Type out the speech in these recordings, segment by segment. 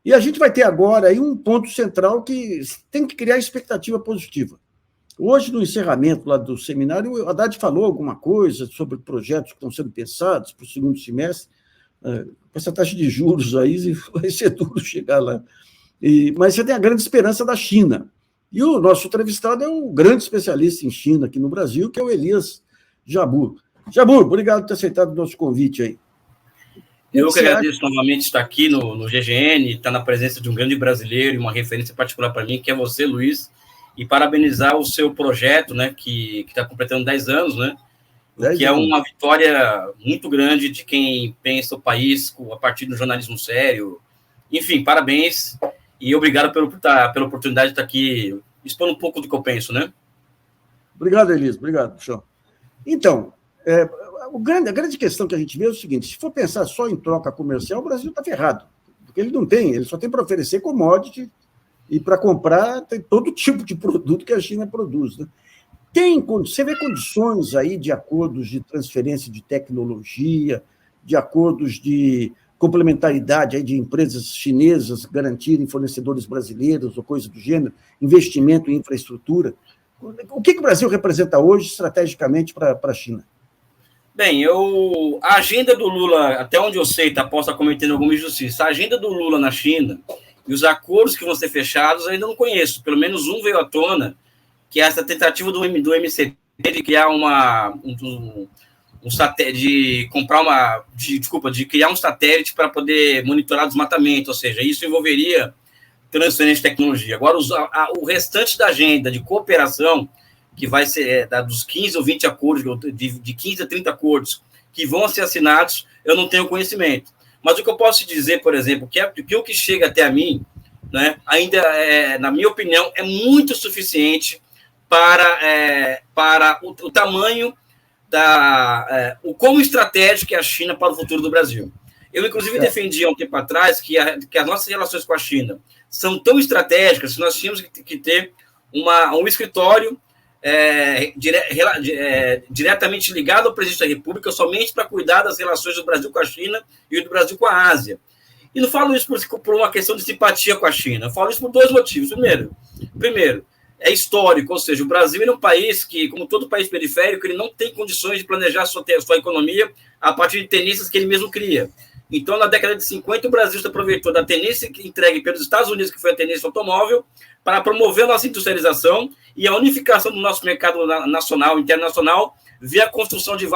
E a gente vai ter agora aí um ponto central que tem que criar expectativa positiva. Hoje, no encerramento lá do seminário, o Haddad falou alguma coisa sobre projetos que estão sendo pensados para o segundo semestre. Com essa taxa de juros aí, vai ser duro chegar lá. Mas você tem a grande esperança da China. E o nosso entrevistado é um grande especialista em China aqui no Brasil, que é o Elias Jabbour. Jabbour, obrigado por ter aceitado o nosso convite aí. Eu que agradeço novamente estar aqui no GGN, estar na presença de um grande brasileiro e uma referência particular para mim, que é você, Luiz, e parabenizar o seu projeto, né, que está completando 10 anos, né, que é uma vitória muito grande de quem pensa o país a partir do jornalismo sério. Enfim, parabéns e obrigado pela oportunidade de estar aqui expondo um pouco do que eu penso, né? Obrigado, Elias, obrigado, Puxão. Então, a grande questão que a gente vê é o seguinte: se for pensar só em troca comercial, o Brasil está ferrado, porque ele só tem para oferecer commodity e para comprar tem todo tipo de produto que a China produz. Né? Você vê condições aí de acordos de transferência de tecnologia, de acordos de complementaridade aí de empresas chinesas garantirem fornecedores brasileiros ou coisa do gênero, investimento em infraestrutura. O que o Brasil representa hoje estrategicamente para a China? Bem, a agenda do Lula, até onde eu sei, posso estar cometendo alguma injustiça, a agenda do Lula na China e os acordos que vão ser fechados eu ainda não conheço. Pelo menos um veio à tona, que é essa tentativa do MCT de criar de criar um satélite para poder monitorar desmatamento, ou seja, isso envolveria transferência de tecnologia. Agora, o restante da agenda de cooperação, que vai ser dos 15 ou 20 acordos, de 15 a 30 acordos, que vão ser assinados, eu não tenho conhecimento. Mas o que eu posso dizer, por exemplo, que o que chega até a mim, né, ainda, na minha opinião, é muito suficiente para o tamanho o quão estratégico é a China para o futuro do Brasil. Eu, inclusive, defendi há um tempo atrás que as nossas relações com a China são tão estratégicas que nós tínhamos que ter um escritório diretamente ligado ao presidente da República somente para cuidar das relações do Brasil com a China e do Brasil com a Ásia. E não falo isso por uma questão de simpatia com a China, eu falo isso por dois motivos. Primeiro, é histórico, ou seja, o Brasil é um país que, como todo país periférico, ele não tem condições de planejar sua economia a partir de tendências que ele mesmo cria. Então, na década de 50, o Brasil se aproveitou da tendência entregue pelos Estados Unidos, que foi a tendência automóvel, para promover a nossa industrialização e a unificação do nosso mercado nacional e internacional via a construção de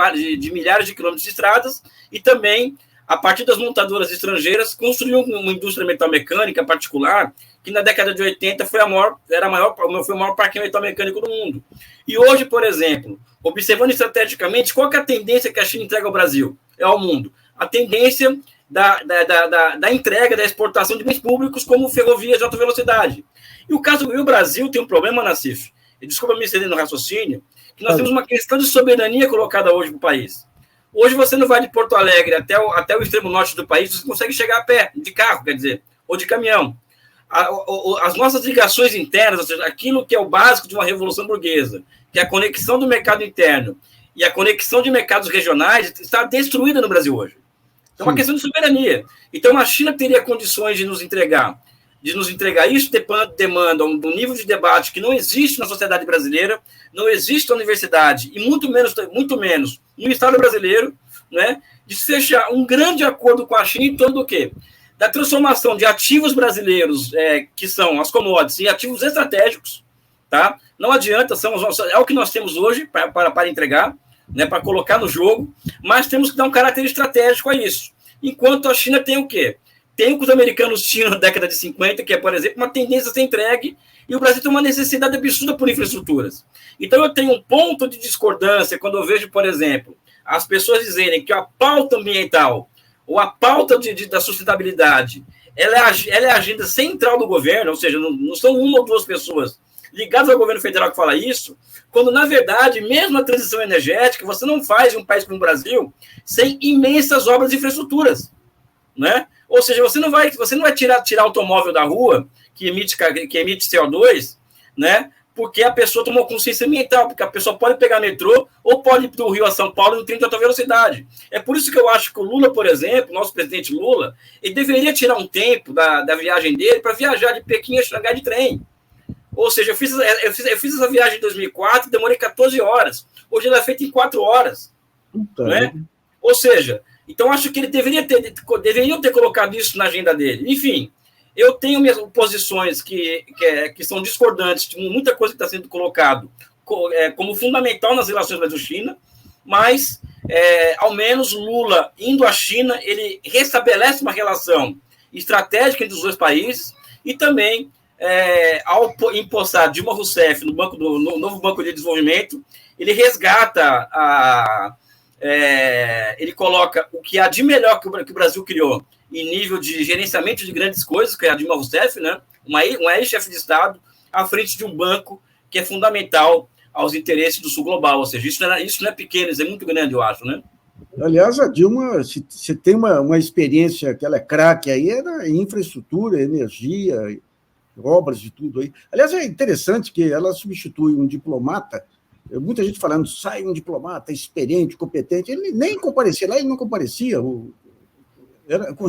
milhares de quilômetros de estradas e também, a partir das montadoras estrangeiras, construiu uma indústria metalmecânica particular que na década de 80 foi o maior parque metalmecânico do mundo. E hoje, por exemplo, observando estrategicamente, qual que é a tendência que a China entrega ao Brasil, ao mundo? A tendência da entrega, da exportação de bens públicos como ferrovias de alta velocidade. E o Brasil tem um problema, Nassif, e desculpa me estender no raciocínio, que nós temos uma questão de soberania colocada hoje para o país. Hoje você não vai de Porto Alegre até o extremo norte do país, você consegue chegar a pé, de carro, quer dizer, ou de caminhão. As nossas ligações internas, ou seja, aquilo que é o básico de uma revolução burguesa, que é a conexão do mercado interno e a conexão de mercados regionais, está destruída no Brasil hoje. É uma questão de soberania. Então, a China teria condições de nos entregar isso, demanda um nível de debate que não existe na sociedade brasileira, não existe na universidade, e muito menos no Estado brasileiro, né, de se fechar um grande acordo com a China em torno do quê? Da transformação de ativos brasileiros, que são as commodities, em ativos estratégicos. Tá? Não adianta, é o que nós temos hoje para entregar, né, para colocar no jogo, mas temos que dar um caráter estratégico a isso. Enquanto a China tem o quê? Tem o que os americanos tinham na década de 50, que é, por exemplo, uma tendência a ser entregue, e o Brasil tem uma necessidade absurda por infraestruturas. Então, eu tenho um ponto de discordância quando eu vejo, por exemplo, as pessoas dizerem que a pauta ambiental ou a pauta da sustentabilidade ela é a agenda central do governo, ou seja, não são uma ou duas pessoas ligadas ao governo federal que fala isso, quando, na verdade, mesmo a transição energética, você não faz em um país como o Brasil sem imensas obras de infraestruturas, né? Ou seja, você não vai tirar automóvel da rua que emite CO2, né, porque a pessoa tomou consciência ambiental, porque a pessoa pode pegar metrô ou pode ir do Rio a São Paulo em 30 alta velocidade. É por isso que eu acho que o Lula, por exemplo, nosso presidente Lula, ele deveria tirar um tempo da viagem dele para viajar de Pequim a Xangai de trem. Ou seja, eu fiz essa viagem em 2004, demorei 14 horas. Hoje ela é feita em 4 horas. Né? Ou seja, então acho que ele deveriam ter colocado isso na agenda dele. Enfim, eu tenho minhas posições que são discordantes de muita coisa que está sendo colocado como fundamental nas relações Brasil-China, mas, ao menos, Lula, indo à China, ele restabelece uma relação estratégica entre os dois países e também, ao empossar Dilma Rousseff no novo Banco de Desenvolvimento, ele resgata ele coloca o que há de melhor que o Brasil criou em nível de gerenciamento de grandes coisas, que é a Dilma Rousseff, né? uma ex-chefe de Estado, à frente de um banco que é fundamental aos interesses do Sul Global. Ou seja, isso não é pequeno, isso é muito grande, eu acho. Né? Aliás, a Dilma, se tem uma experiência que ela é craque aí, é em infraestrutura, energia, obras de tudo aí. Aliás, é interessante que ela substitui um diplomata. Muita gente falando, sai um diplomata experiente, competente. Ele nem comparecia lá, ele não comparecia. Eu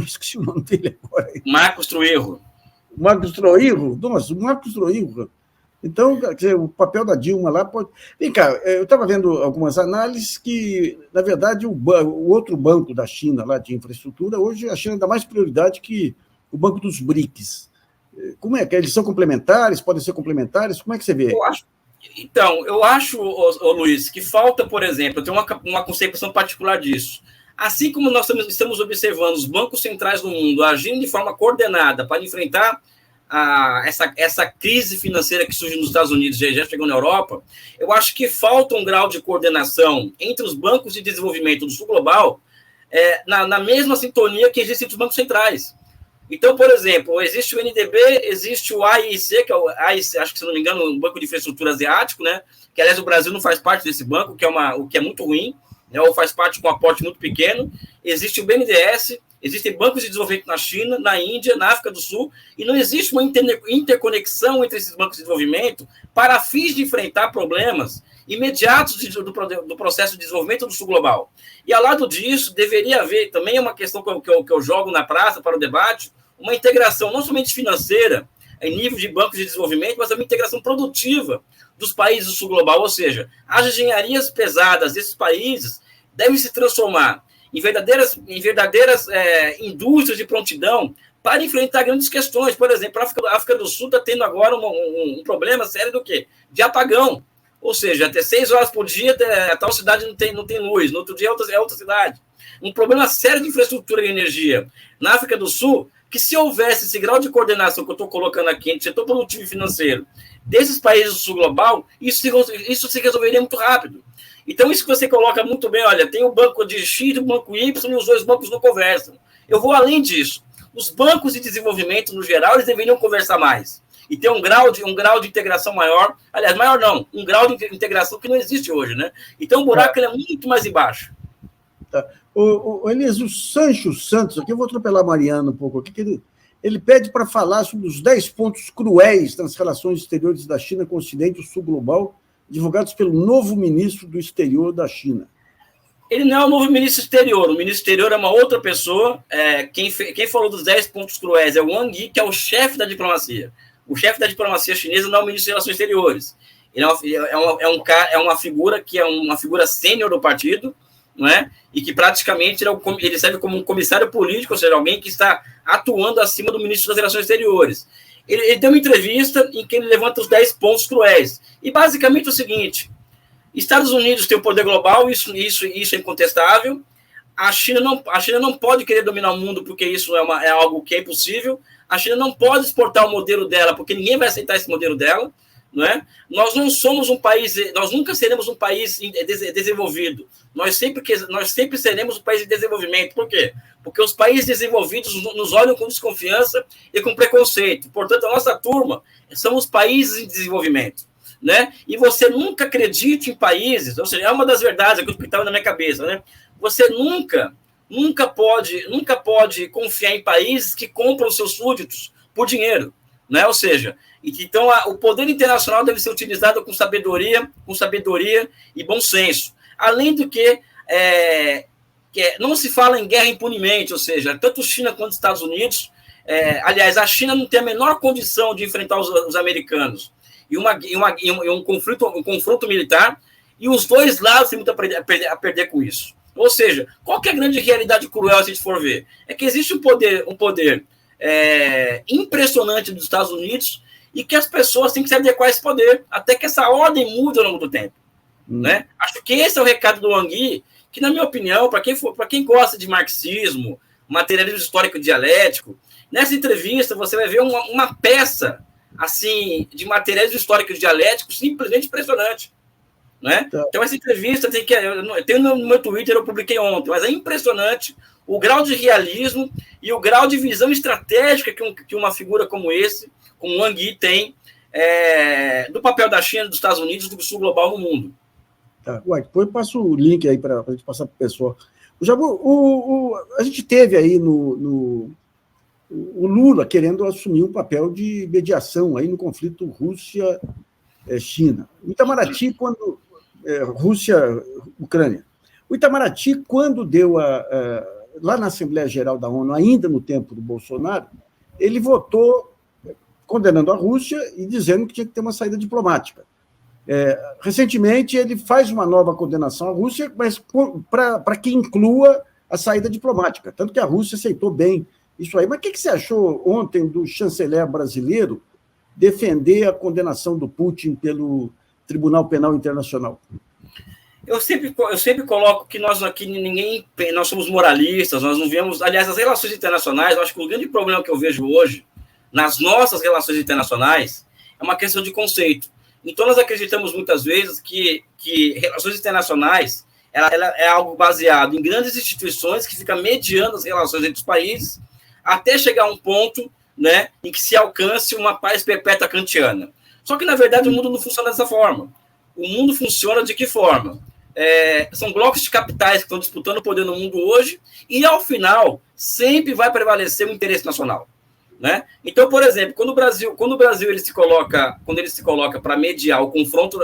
esqueci o nome dele agora. Marcos Troerro. Marcos Troerro? Nossa, o Marcos Troerro. Então, quer dizer, o papel da Dilma lá pode... Vem cá, eu estava vendo algumas análises que, na verdade, o outro banco da China, lá de infraestrutura, hoje a China dá mais prioridade que o Banco dos BRICS. Como é que eles são complementares? Podem ser complementares? Como é que você vê? Eu acho, Luiz, que falta, por exemplo, eu tenho uma concepção particular disso. Assim como nós estamos observando os bancos centrais do mundo agindo de forma coordenada para enfrentar essa crise financeira que surge nos Estados Unidos e já chegou na Europa, eu acho que falta um grau de coordenação entre os bancos de desenvolvimento do Sul Global na mesma sintonia que existe entre os bancos centrais. Então, por exemplo, existe o NDB, existe o AIC, que é o AIC, acho que, se não me engano, o Banco de Infraestrutura Asiático, né? Que, aliás, o Brasil não faz parte desse banco, o que é muito ruim, né? Ou faz parte com um aporte muito pequeno. Existe o BNDES, existem bancos de desenvolvimento na China, na Índia, na África do Sul, e não existe uma interconexão entre esses bancos de desenvolvimento para fins de enfrentar problemas imediatos do processo de desenvolvimento do Sul Global. E, ao lado disso, deveria haver também uma questão que eu jogo na praça para o debate, uma integração não somente financeira, em nível de bancos de desenvolvimento, mas também integração produtiva dos países do Sul Global. Ou seja, as engenharias pesadas desses países devem se transformar em verdadeiras indústrias de prontidão para enfrentar grandes questões. Por exemplo, a África do Sul está tendo agora um problema sério do quê? De apagão. Ou seja, até 6 horas por dia, a tal cidade não tem luz, no outro dia é outra cidade. Um problema sério de infraestrutura e energia. Na África do Sul, que se houvesse esse grau de coordenação que eu estou colocando aqui entre setor produtivo e financeiro desses países do Sul Global, isso se resolveria muito rápido. Então, isso que você coloca muito bem, olha, tem o banco de X e o banco Y e os dois bancos não conversam. Eu vou além disso. Os bancos de desenvolvimento, no geral, eles deveriam conversar mais. E ter um grau de integração maior. Aliás, maior não, um grau de integração que não existe hoje, né? Então, o buraco é muito mais embaixo. Tá. Elias, o Sancho Santos, aqui eu vou atropelar a Mariana um pouco aqui, ele pede para falar sobre os 10 pontos cruéis nas relações exteriores da China com o Ocidente e o Sul Global, divulgados pelo novo ministro do Exterior da China. Ele não é o novo ministro exterior. O ministro exterior é uma outra pessoa. Quem falou dos 10 pontos cruéis é o Wang Yi, que é o chefe da diplomacia. O chefe da diplomacia chinesa não é o ministro de Relações Exteriores. Ele é uma figura que é uma figura sênior do partido, não é? E que praticamente ele serve como um comissário político, ou seja, alguém que está atuando acima do ministro das Relações Exteriores. Ele deu uma entrevista em que ele levanta os 10 pontos cruéis. E basicamente é o seguinte: Estados Unidos tem o poder global, isso é incontestável. A China não pode querer dominar o mundo porque isso é algo que é impossível. A China não pode exportar o modelo dela porque ninguém vai aceitar esse modelo dela, não é? Nós não somos um país, nós nunca seremos um país desenvolvido. Nós sempre seremos um país de desenvolvimento. Por quê? Porque os países desenvolvidos nos olham com desconfiança e com preconceito. Portanto, a nossa turma são os países em desenvolvimento, né? E você nunca acredite em países, ou seja, é uma das verdades que estava na minha cabeça, né? Você nunca pode confiar em países que compram seus súditos por dinheiro. né? Ou seja, então o poder internacional deve ser utilizado com sabedoria e bom senso. Além do que não se fala em guerra impunemente, ou seja, tanto China quanto Estados Unidos, aliás, a China não tem a menor condição de enfrentar os americanos e um confronto militar, e os dois lados têm muito a perder com isso. Ou seja, qual que é a grande realidade cruel, se a gente for ver? É que existe um poder impressionante dos Estados Unidos e que as pessoas têm que se adequar a esse poder, até que essa ordem mude ao longo do tempo. Né? Acho que esse é o recado do Wang Yi, que, na minha opinião, para quem gosta de marxismo, materialismo histórico dialético, nessa entrevista você vai ver uma peça assim de materialismo histórico dialético simplesmente impressionante. Né? Então, essa entrevista tem no meu Twitter, eu publiquei ontem, mas é impressionante o grau de realismo e o grau de visão estratégica que uma figura como o Wang Yi tem do papel da China, dos Estados Unidos, do sul global no mundo. Tá. Ué, depois eu passo o link aí para a gente passar para o pessoal. A gente teve aí o Lula querendo assumir um papel de mediação aí no conflito Rússia-China. O Itamaraty, quando... Rússia-Ucrânia. O Itamaraty, quando deu lá na Assembleia Geral da ONU, ainda no tempo do Bolsonaro, ele votou condenando a Rússia e dizendo que tinha que ter uma saída diplomática. Recentemente, ele faz uma nova condenação à Rússia, mas para que inclua a saída diplomática, tanto que a Rússia aceitou bem isso aí. Mas o que você achou ontem do chanceler brasileiro defender a condenação do Putin pelo Tribunal Penal Internacional? Eu sempre coloco que nós aqui, nós somos moralistas, nós não vemos... Aliás, as relações internacionais, eu acho que o grande problema que eu vejo hoje nas nossas relações internacionais é uma questão de conceito. Então, nós acreditamos muitas vezes que relações internacionais ela é algo baseado em grandes instituições que ficam mediando as relações entre os países até chegar a um ponto, né, em que se alcance uma paz perpétua kantiana. Só que, na verdade, o mundo não funciona dessa forma. O mundo funciona de que forma? São blocos de capitais que estão disputando o poder no mundo hoje e, ao final, sempre vai prevalecer o interesse nacional. Né? Então, por exemplo, quando o Brasil ele se coloca para mediar o conflito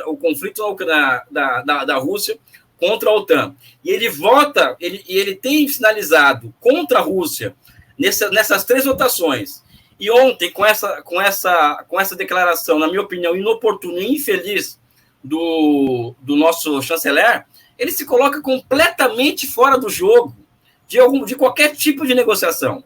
da Rússia contra a OTAN, e ele vota, ele tem sinalizado contra a Rússia nessas 3 votações, e ontem, com essa declaração, na minha opinião, inoportuna e infeliz do nosso chanceler, ele se coloca completamente fora do jogo de qualquer tipo de negociação.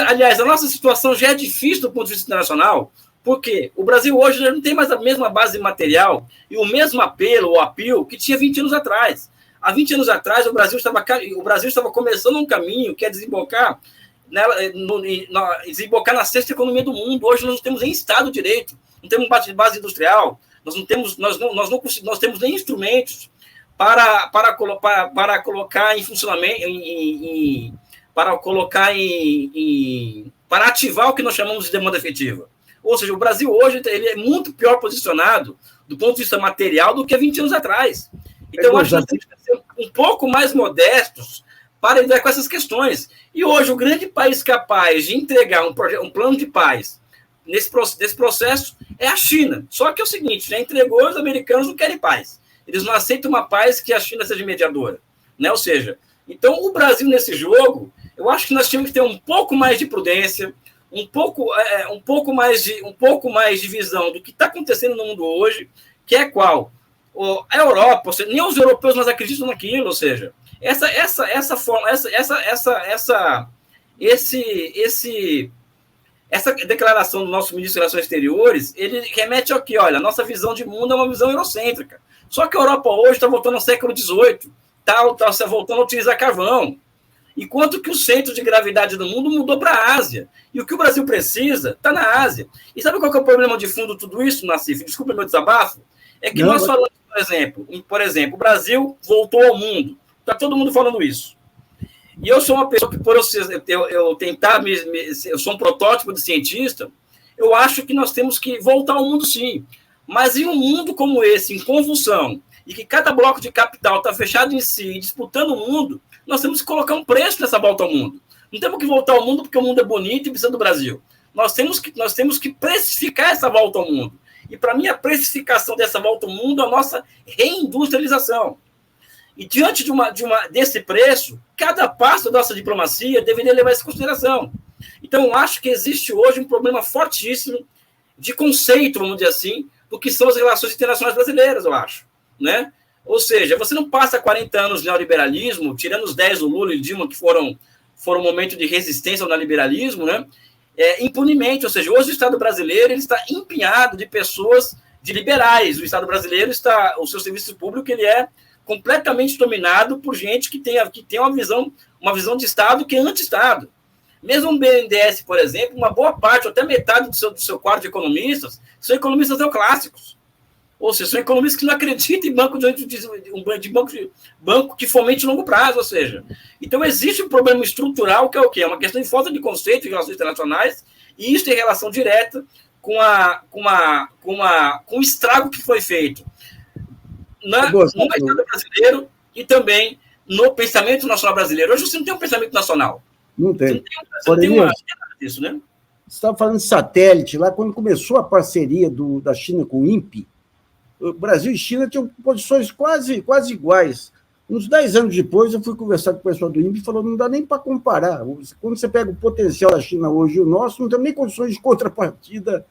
Aliás, a nossa situação já é difícil do ponto de vista internacional, porque o Brasil hoje já não tem mais a mesma base material e o mesmo apelo que tinha 20 anos atrás. Há 20 anos atrás, o Brasil estava começando um caminho que é desembocar na sexta economia do mundo. Hoje nós não temos nem Estado de Direito, não temos base industrial, nós temos nem instrumentos para colocar em funcionamento, para ativar o que nós chamamos de demanda efetiva. Ou seja, o Brasil hoje ele é muito pior posicionado do ponto de vista material do que há 20 anos atrás. Então, eu acho que nós temos que ser um pouco mais modestos para lidar com essas questões. E hoje, o grande país capaz de entregar um plano de paz nesse processo é a China. Só que é o seguinte, já entregou, os americanos não querem paz. Eles não aceitam uma paz que a China seja mediadora. Né? Ou seja, então, o Brasil, nesse jogo, eu acho que nós temos que ter um pouco mais de prudência, um pouco mais de visão do que está acontecendo no mundo hoje, que é qual? A Europa, nem os europeus mais acreditam naquilo, ou seja, essa declaração do nosso ministro das Relações Exteriores, ele remete ao que, olha, a nossa visão de mundo é uma visão eurocêntrica. Só que a Europa hoje está voltando ao século XVIII, está voltando a utilizar carvão. Enquanto que o centro de gravidade do mundo mudou para a Ásia. E o que o Brasil precisa está na Ásia. E sabe qual que é o problema de fundo de tudo isso, Nassif? Desculpa meu desabafo. É que nós falamos, por exemplo, o Brasil voltou ao mundo. Está todo mundo falando isso. E eu sou uma pessoa que, por eu sou um protótipo de cientista, eu acho que nós temos que voltar ao mundo, sim. Mas em um mundo como esse, em convulsão, e que cada bloco de capital está fechado em si, disputando o mundo, nós temos que colocar um preço nessa volta ao mundo. Não temos que voltar ao mundo porque o mundo é bonito e precisa do Brasil. nós temos que precificar essa volta ao mundo. E, para mim, a precificação dessa volta ao mundo é a nossa reindustrialização. E, diante desse preço, cada passo da nossa diplomacia deveria levar isso em consideração. Então, eu acho que existe hoje um problema fortíssimo de conceito, vamos dizer assim, do que são as relações internacionais brasileiras, eu acho. Né? Ou seja, você não passa 40 anos de neoliberalismo, tirando os 10 do Lula e Dilma, que foram um momento de resistência ao neoliberalismo, né? Impunemente. Ou seja, hoje o Estado brasileiro ele está empenhado de pessoas, de liberais. O Estado brasileiro o seu serviço público ele é completamente dominado por gente que tem uma visão de Estado que é anti-Estado. Mesmo o BNDES, por exemplo, uma boa parte, até metade do seu quadro de economistas, são economistas neoclássicos. Ou seja, são economistas que não acreditam em banco que fomente longo prazo, ou seja. Então, existe um problema estrutural que é o quê? É uma questão de falta de conceito em relações internacionais, e isso tem relação direta com o estrago que foi feito no mercado brasileiro e também no pensamento nacional brasileiro. Hoje você não tem um pensamento nacional. Não tem. Você não tem uma disso, né? Você estava falando de satélite, lá quando começou a parceria da China com o INPE, o Brasil e China tinham posições quase iguais. Uns 10 anos depois, eu fui conversar com o pessoal do INPE e falou, não dá nem para comparar. Quando você pega o potencial da China hoje e o nosso, não tem nem condições de contrapartida.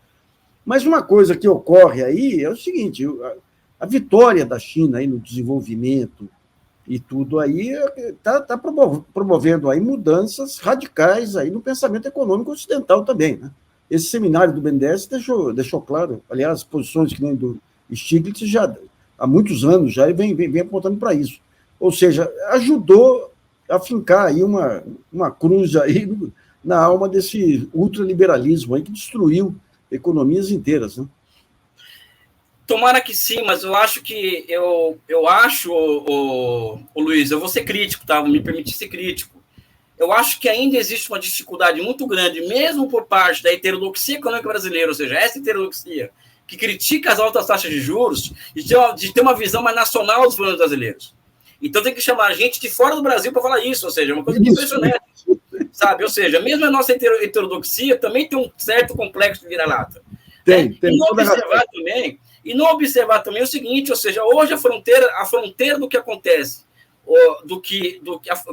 Mas uma coisa que ocorre aí é o seguinte, a vitória da China aí no desenvolvimento e tudo aí está promovendo aí mudanças radicais aí no pensamento econômico ocidental também. Né? Esse seminário do BNDES deixou claro, aliás, posições que nem do Stiglitz já há muitos anos já vem apontando para isso. Ou seja, ajudou a fincar aí uma cruz aí na alma desse ultraliberalismo aí que destruiu economias inteiras, né? Tomara que sim, mas eu acho que eu acho, Luiz, eu vou ser crítico, tá? Vou me permitir ser crítico. Eu acho que ainda existe uma dificuldade muito grande, mesmo por parte da heterodoxia econômica brasileira, ou seja, essa heterodoxia que critica as altas taxas de juros, de ter uma visão mais nacional dos problemas brasileiros. Então tem que chamar gente de fora do Brasil para falar isso, ou seja, uma coisa impressionante, sabe? Ou seja, mesmo a nossa heterodoxia também tem um certo complexo de vira-lata. Tem. E não observar também o seguinte, ou seja, hoje a fronteira do que acontece,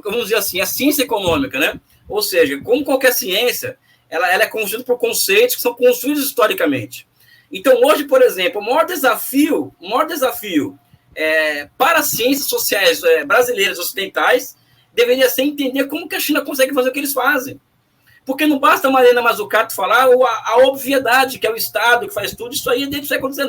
vamos dizer assim, a ciência econômica, né? Ou seja, como qualquer ciência, ela é construída por conceitos que são construídos historicamente. Então, hoje, por exemplo, o maior desafio para as ciências sociais brasileiras ocidentais deveria ser entender como que a China consegue fazer o que eles fazem. Porque não basta a Mariana Mazzucato falar a obviedade, que é o Estado que faz tudo, isso aí é desde o século XIX.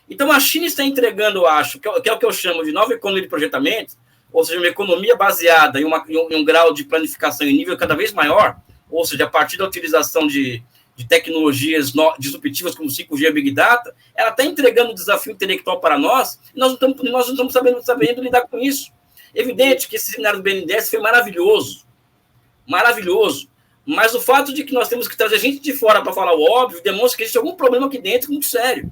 Então, a China está entregando, eu acho, que é o que eu chamo de nova economia de projetamento, ou seja, uma economia baseada em um grau de planificação em nível cada vez maior, ou seja, a partir da utilização de tecnologias disruptivas como 5G e Big Data, ela está entregando um desafio intelectual para nós, e nós não estamos sabendo lidar com isso. Evidente que esse seminário do BNDES foi maravilhoso, mas o fato de que nós temos que trazer gente de fora para falar o óbvio demonstra que existe algum problema aqui dentro muito sério.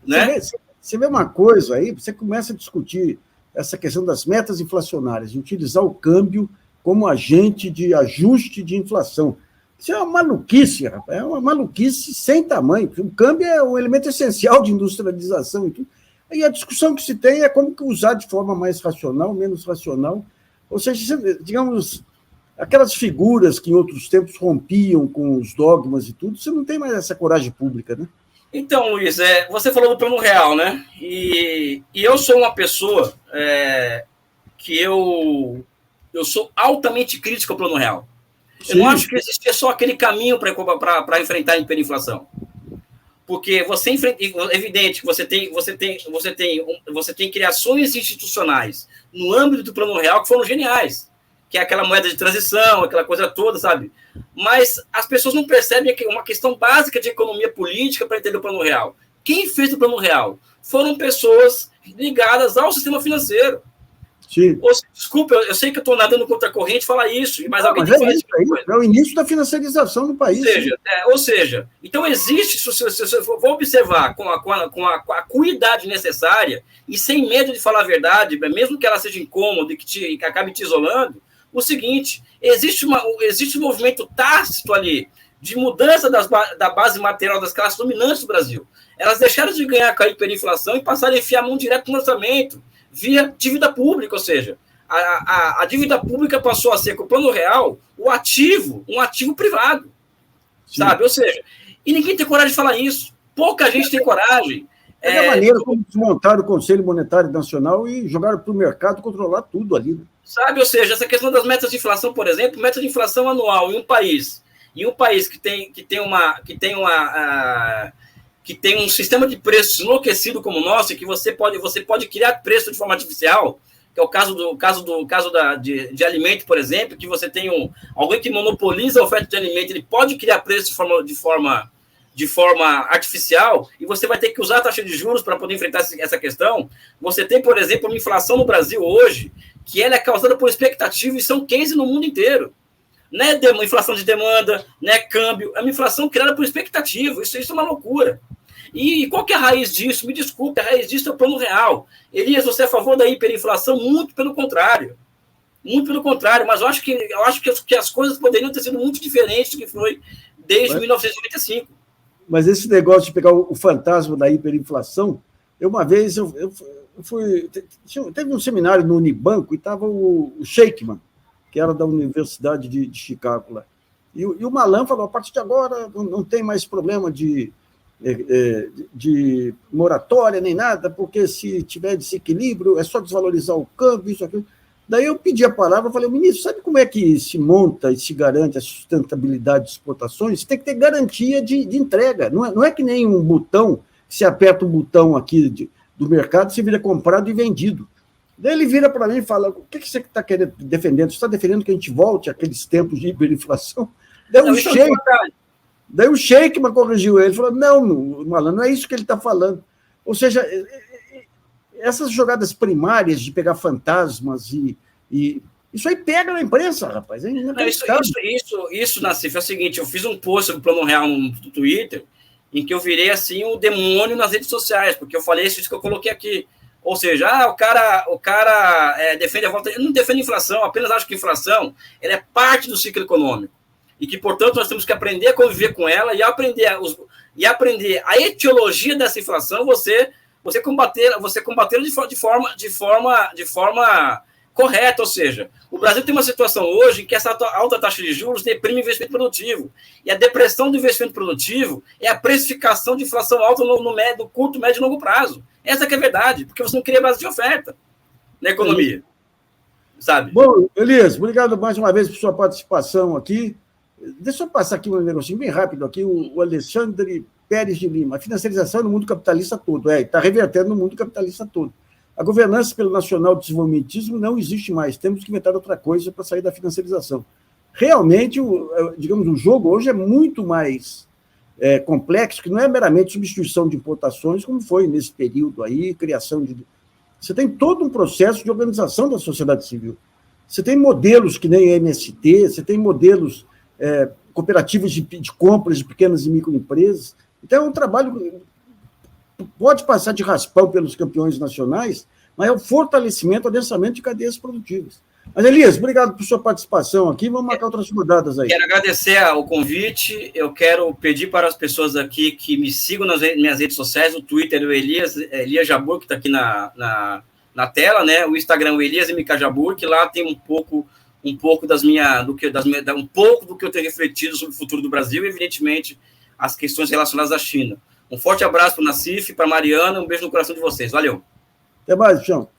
Né? Você vê uma coisa aí, você começa a discutir essa questão das metas inflacionárias, de utilizar o câmbio como agente de ajuste de inflação. Isso é uma maluquice, rapaz, é uma maluquice sem tamanho. O câmbio é um elemento essencial de industrialização e tudo. E a discussão que se tem é como usar de forma mais racional, menos racional. Ou seja, digamos, aquelas figuras que em outros tempos rompiam com os dogmas e tudo, você não tem mais essa coragem pública, né? Então, Luiz, você falou do plano real, né? E eu sou uma pessoa que eu sou altamente crítico ao plano real. Sim. Eu não acho que existia só aquele caminho para enfrentar a hiperinflação. Porque é evidente que você tem criações institucionais no âmbito do plano real que foram geniais, que é aquela moeda de transição, aquela coisa toda, sabe? Mas as pessoas não percebem que uma questão básica de economia política para entender o plano real. Quem fez o plano real foram pessoas ligadas ao sistema financeiro. Sim. Desculpa, eu sei que eu estou nadando contra a corrente falar isso, mas alguém tem que falar isso. É o início da financiarização do país. Ou seja, então existe, se você for observar com a cuidade necessária e sem medo de falar a verdade, mesmo que ela seja incômoda e que acabe te isolando, o seguinte, existe um movimento tácito ali de mudança da base material das classes dominantes do Brasil. Elas deixaram de ganhar com a hiperinflação e passaram a enfiar a mão direto no orçamento, via dívida pública, ou seja, a dívida pública passou a ser, com o Plano Real, um ativo privado, sabe? Ou seja, e ninguém tem coragem de falar isso. Pouca gente tem coragem. É da maneira como desmontaram o Conselho Monetário Nacional e jogaram para o mercado controlar tudo ali. Né? Sabe, ou seja, essa questão das metas de inflação, por exemplo, meta de inflação anual em um país que tem um sistema de preços enlouquecido como o nosso, e que você pode criar preço de forma artificial, que é o caso de alimento, por exemplo, que você tem alguém que monopoliza a oferta de alimento, ele pode criar preço de forma artificial, e você vai ter que usar a taxa de juros para poder enfrentar essa questão. Você tem, por exemplo, uma inflação no Brasil hoje, que ela é causada por expectativa, e são case no mundo inteiro. Não é inflação de demanda, não é câmbio, é uma inflação criada por expectativa. Isso é uma loucura. E qual que é a raiz disso? Me desculpe, a raiz disso é o Plano Real. Elias, você é a favor da hiperinflação? Muito pelo contrário. Muito pelo contrário, mas eu acho que as coisas poderiam ter sido muito diferentes do que foi desde 1995. Mas esse negócio de pegar o fantasma da hiperinflação, uma vez eu fui... Teve um seminário no Unibanco e estava o Sheikman, que era da Universidade de Chicago lá. E o Malan falou, a partir de agora não tem mais problema de moratória nem nada, porque se tiver desequilíbrio é só desvalorizar o câmbio, isso, aquilo. Daí eu pedi a palavra, falei, ministro, sabe como é que se monta e se garante a sustentabilidade de exportações? Tem que ter garantia de entrega. Não é que nem um botão, que se aperta um botão aqui do mercado, se vira comprado e vendido. Daí ele vira para mim e fala, o que você está querendo defendendo? Você está defendendo que a gente volte àqueles tempos de hiperinflação? Daí o Sheikman corrigiu ele, falou, não, Malan, não é isso que ele está falando. Ou seja, essas jogadas primárias de pegar fantasmas e isso aí pega na imprensa, rapaz. Isso, Nassif, é o seguinte, eu fiz um post sobre o Plano Real no Twitter, em que eu virei assim o demônio nas redes sociais, porque eu falei isso que eu coloquei aqui. Ou seja, o cara defende a volta. Eu não defendo a inflação, apenas acho que a inflação ela é parte do ciclo econômico. E que, portanto, nós temos que aprender a conviver com ela e aprender a etiologia dessa inflação, você combater de forma correta. Ou seja, o Brasil tem uma situação hoje em que essa alta taxa de juros deprime o investimento produtivo. E a depressão do investimento produtivo é a precificação de inflação alta no curto, médio e longo prazo. Essa que é a verdade, porque você não cria base de oferta na economia. Sabe? Bom, Elias, obrigado mais uma vez por sua participação aqui. Deixa eu passar aqui um negocinho bem rápido aqui. O Alexandre Pérez de Lima. A financiarização no mundo capitalista todo. Está revertendo no mundo capitalista todo. A governança pelo nacional desenvolvimentismo não existe mais. Temos que inventar outra coisa para sair da financiarização. Realmente, o jogo hoje é muito mais complexo, que não é meramente substituição de importações, como foi nesse período aí, criação de... Você tem todo um processo de organização da sociedade civil. Você tem modelos que nem a MST, você tem modelos cooperativas de compras de pequenas e microempresas. Então, é um trabalho... Pode passar de raspão pelos campeões nacionais, mas é o fortalecimento, o adensamento de cadeias produtivas. Mas, Elias, obrigado por sua participação aqui. Vamos marcar outras rodadas aí. Quero agradecer o convite. Eu quero pedir para as pessoas aqui que me sigam nas minhas redes sociais, o Twitter é o Elias Jabbour, que está aqui na tela, né? O Instagram é o Elias MK Jabbour, que lá tem um pouco um pouco do que eu tenho refletido sobre o futuro do Brasil e, evidentemente, as questões relacionadas à China. Um forte abraço para o Nassif, para a Mariana, um beijo no coração de vocês. Valeu. Até mais, João.